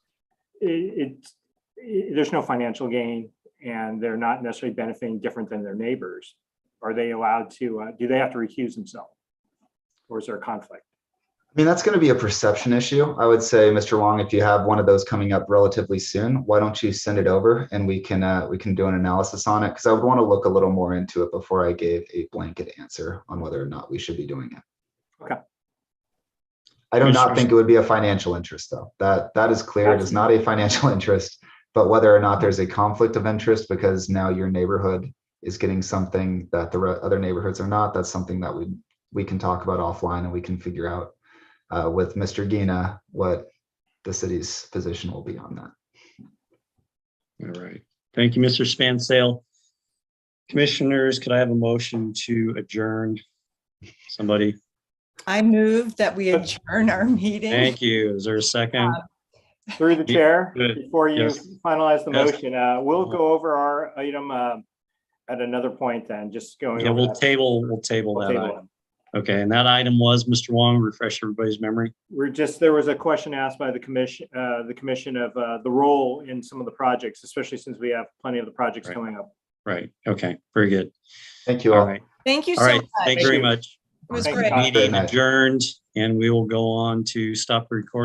there's no financial gain and they're not necessarily benefiting different than their neighbors. Are they allowed to, do they have to recuse themselves? Or is there a conflict? I mean, that's going to be a perception issue. I would say, Mr. Wong, if you have one of those coming up relatively soon, why don't you send it over and we can do an analysis on it? Because I would want to look a little more into it before I gave a blanket answer on whether or not we should be doing it. Okay. I do not think it would be a financial interest, though. That is clear. It is not a financial interest, but whether or not there's a conflict of interest because now your neighborhood is getting something that the other neighborhoods are not, that's something that we can talk about offline, and we can figure out with Mr. Gina what the city's position will be on that. All right. Thank you, Mr. Spansale. Commissioners, could I have a motion to adjourn? Somebody? I move that we adjourn our meeting. Thank you. Is there a second? Through the chair, Good. before you Yes. finalize the Yes. motion, we'll go over our item at another point then, just going. Yeah, over we'll that. table We'll that table item. it. Okay, and that item was, Mr. Wong, refresh everybody's memory. There was a question asked by the commission of the role in some of the projects, especially since we have plenty of the projects Right. coming up. Right. Okay, very good. Thank you All all. right. Thank you All so right. much. Thank you very Thank you. much. It was Thank you, great. Tom. Meeting night. adjourned, and we will go on to stop the recording.